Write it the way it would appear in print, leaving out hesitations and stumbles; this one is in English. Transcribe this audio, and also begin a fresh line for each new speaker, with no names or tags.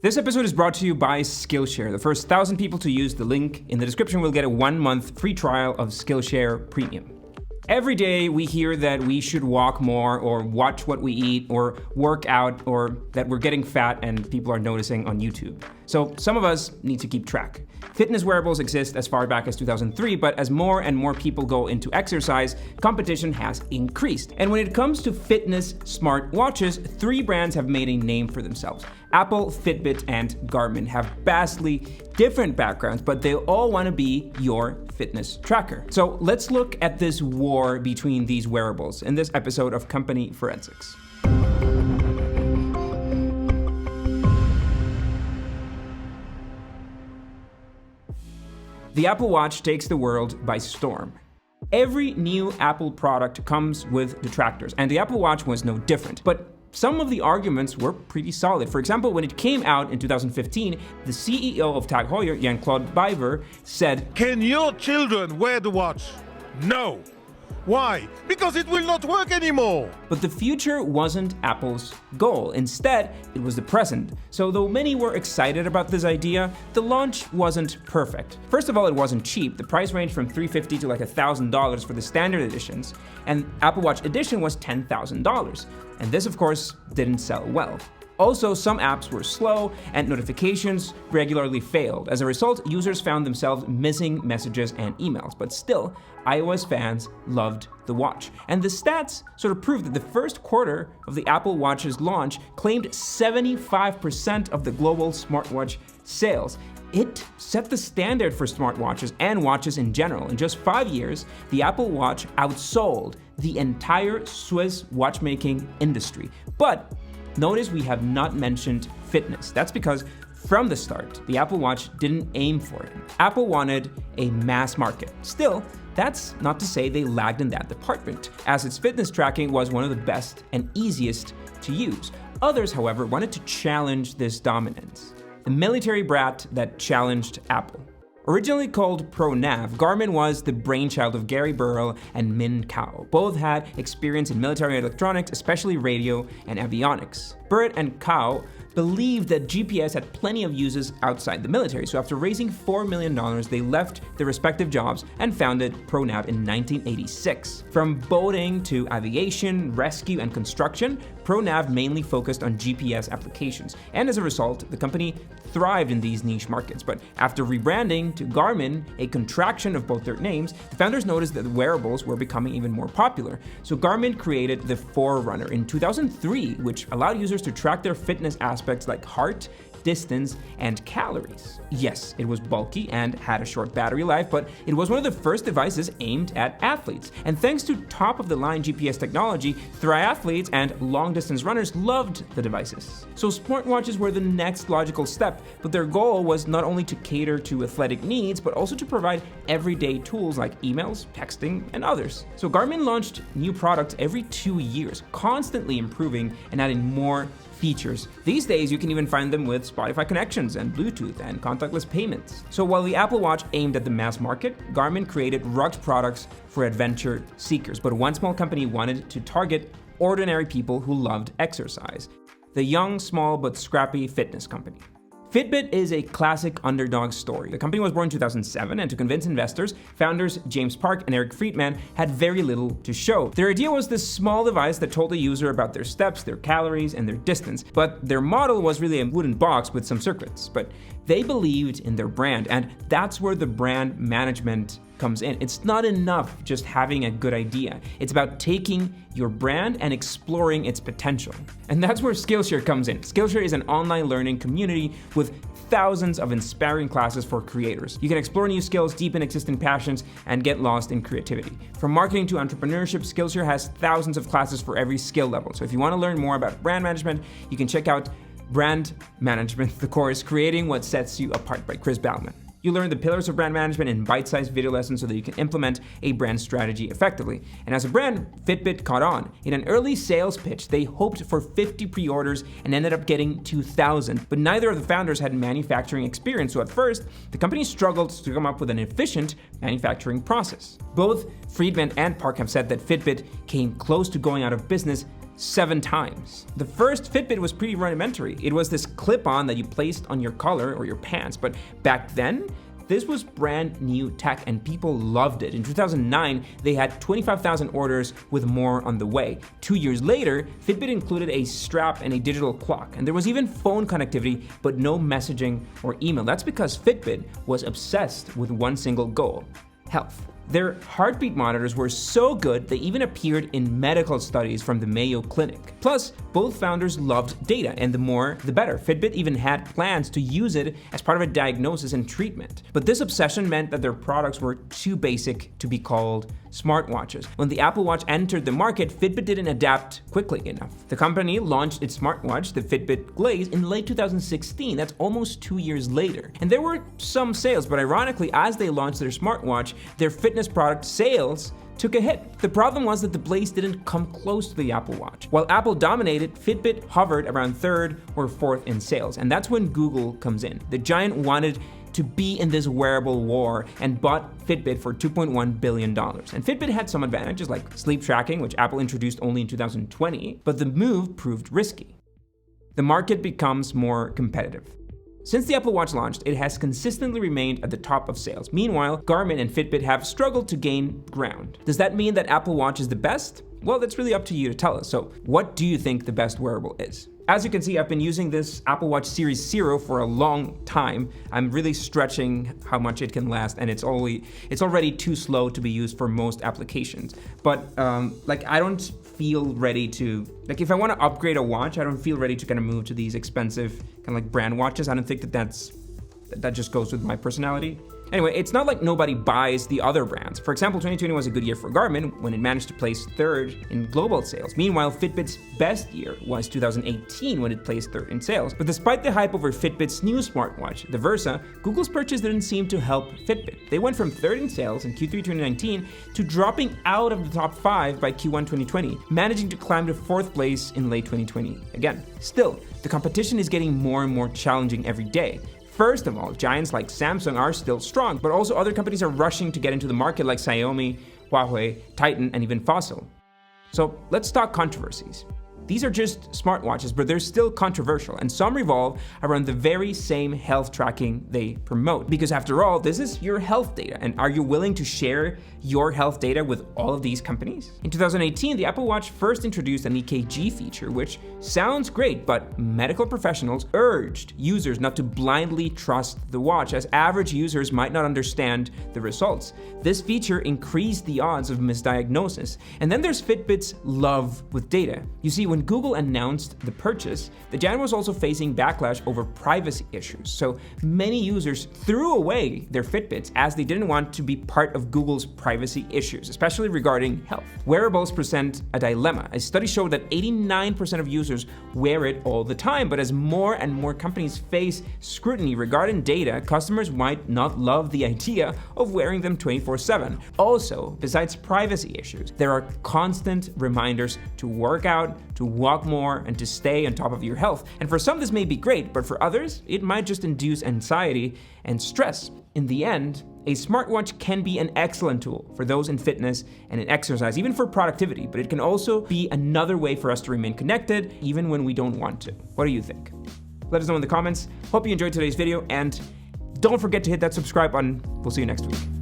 This episode is brought to you by Skillshare. The first 1,000 people to use the link in the description will get a 1-month free trial of Skillshare Premium. Every day we hear that we should walk more or watch what we eat or work out or that we're getting fat and people are noticing on YouTube. So some of us need to keep track. Fitness wearables exist as far back as 2003, but as more and more people go into exercise, competition has increased. And when it comes to fitness smart watches, 3 brands have made a name for themselves. Apple, Fitbit, and Garmin have vastly different backgrounds, but they all want to be your fitness tracker. So let's look at this war between these wearables in this episode of Company Forensics. The Apple Watch takes the world by storm. Every new Apple product comes with detractors, and the Apple Watch was no different. But some of the arguments were pretty solid. For example, when it came out in 2015, the CEO of Tag Heuer, Jan-Claude Biver, said,
"Can your children wear the watch? No. Why? Because it will not work anymore."
But the future wasn't Apple's goal. Instead, it was the present. So though many were excited about this idea, the launch wasn't perfect. First of all, it wasn't cheap. The price ranged from $350 to like $1,000 for the standard editions, and Apple Watch Edition was $10,000. And this, of course, didn't sell well. Also, some apps were slow and notifications regularly failed. As a result, users found themselves missing messages and emails. But still, iOS fans loved the watch. And the stats sort of proved that the first quarter of the Apple Watch's launch claimed 75% of the global smartwatch sales. It set the standard for smartwatches and watches in general. In just 5 years, the Apple Watch outsold the entire Swiss watchmaking industry. But notice we have not mentioned fitness. That's because from the start, the Apple Watch didn't aim for it. Apple wanted a mass market. Still, that's not to say they lagged in that department, as its fitness tracking was one of the best and easiest to use. Others, however, wanted to challenge this dominance. The military brat that challenged Apple. Originally called ProNav, Garmin was the brainchild of Gary Burrell and Min Kao. Both had experience in military electronics, especially radio and avionics. Burrett and Kao believed that GPS had plenty of uses outside the military, so after raising $4 million, they left their respective jobs and founded ProNav in 1986. From boating to aviation, rescue, and construction, ProNav mainly focused on GPS applications, and as a result, the company thrived in these niche markets. But after rebranding to Garmin, a contraction of both their names, the founders noticed that wearables were becoming even more popular. So Garmin created the Forerunner in 2003, which allowed users to track their fitness aspects like heart, distance, and calories. Yes, it was bulky and had a short battery life, but it was one of the first devices aimed at athletes. And thanks to top-of-the-line GPS technology, triathletes and long-distance runners loved the devices. So smartwatches were the next logical step, but their goal was not only to cater to athletic needs, but also to provide everyday tools like emails, texting, and others. So Garmin launched new products every 2 years, constantly improving and adding more features. These days, you can even find them with Spotify connections and Bluetooth and contactless payments. So while the Apple Watch aimed at the mass market, Garmin created rugged products for adventure seekers. But one small company wanted to target ordinary people who loved exercise. The young, small, but scrappy fitness company. Fitbit is a classic underdog story. The company was born in 2007, and to convince investors, founders James Park and Eric Friedman had very little to show. Their idea was this small device that told the user about their steps, their calories, and their distance. But their model was really a wooden box with some circuits. But they believed in their brand, and that's where the brand management comes in. It's not enough just having a good idea. It's about taking your brand and exploring its potential. And that's where Skillshare comes in. Skillshare is an online learning community with thousands of inspiring classes for creators. You can explore new skills, deepen existing passions, and get lost in creativity. From marketing to entrepreneurship, Skillshare has thousands of classes for every skill level. So if you want to learn more about brand management, you can check out Brand Management, the course Creating What Sets You Apart by Chris Bauman. You learn the pillars of brand management in bite-sized video lessons so that you can implement a brand strategy effectively. And as a brand, Fitbit caught on. In an early sales pitch, they hoped for 50 pre-orders and ended up getting 2,000. But neither of the founders had manufacturing experience, so at first, the company struggled to come up with an efficient manufacturing process. Both Friedman and Park have said that Fitbit came close to going out of business 7 times. The first Fitbit was pretty rudimentary. It was this clip-on that you placed on your collar or your pants, but back then, this was brand new tech and people loved it. In 2009, they had 25,000 orders with more on the way. 2 years later, Fitbit included a strap and a digital clock, and there was even phone connectivity, but no messaging or email. That's because Fitbit was obsessed with one single goal: health. Their heartbeat monitors were so good they even appeared in medical studies from the Mayo Clinic. Plus, both founders loved data, and the more, the better. Fitbit even had plans to use it as part of a diagnosis and treatment. But this obsession meant that their products were too basic to be called smartwatches. When the Apple Watch entered the market, Fitbit didn't adapt quickly enough. The company launched its smartwatch, the Fitbit Glaze, in late 2016. That's almost 2 years later. And there were some sales, but ironically, as they launched their smartwatch, their fitness product sales took a hit. The problem was that the Blaze didn't come close to the Apple Watch. While Apple dominated, Fitbit hovered around 3rd or 4th in sales, and that's when Google comes in. The giant wanted to be in this wearable war and bought Fitbit for $2.1 billion. And Fitbit had some advantages like sleep tracking, which Apple introduced only in 2020, but the move proved risky. The market becomes more competitive. Since the Apple Watch launched, it has consistently remained at the top of sales. Meanwhile, Garmin and Fitbit have struggled to gain ground. Does that mean that Apple Watch is the best? Well, that's really up to you to tell us. So, what do you think the best wearable is? As you can see, I've been using this Apple Watch Series 0 for a long time. I'm really stretching how much it can last, and it's already too slow to be used for most applications. But I don't feel ready to, if I want to upgrade a watch, I don't feel ready to kind of move to these expensive kind of like brand watches. I don't think that just goes with my personality. Anyway, it's not like nobody buys the other brands. For example, 2020 was a good year for Garmin when it managed to place 3rd in global sales. Meanwhile, Fitbit's best year was 2018 when it placed 3rd in sales. But despite the hype over Fitbit's new smartwatch, the Versa, Google's purchase didn't seem to help Fitbit. They went from 3rd in sales in Q3 2019 to dropping out of the top 5 by Q1 2020, managing to climb to 4th place in late 2020 again. Still, the competition is getting more and more challenging every day. First of all, giants like Samsung are still strong, but also other companies are rushing to get into the market like Xiaomi, Huawei, Titan, and even Fossil. So let's talk controversies. These are just smartwatches, but they're still controversial, and some revolve around the very same health tracking they promote. Because after all, this is your health data, and are you willing to share your health data with all of these companies? In 2018, the Apple Watch first introduced an EKG feature, which sounds great, but medical professionals urged users not to blindly trust the watch, as average users might not understand the results. This feature increased the odds of misdiagnosis. And then there's Fitbit's love with data. You see, when Google announced the purchase, the giant was also facing backlash over privacy issues. So many users threw away their Fitbits as they didn't want to be part of Google's privacy issues, especially regarding health. Wearables present a dilemma. A study showed that 89% of users wear it all the time, but as more and more companies face scrutiny regarding data, customers might not love the idea of wearing them 24/7. Also, besides privacy issues, there are constant reminders to work out, to walk more, and to stay on top of your health. And for some, this may be great, but for others, it might just induce anxiety and stress. In the end, a smartwatch can be an excellent tool for those in fitness and in exercise, even for productivity, but it can also be another way for us to remain connected, even when we don't want to. What do you think? Let us know in the comments. Hope you enjoyed today's video, and don't forget to hit that subscribe button. We'll see you next week.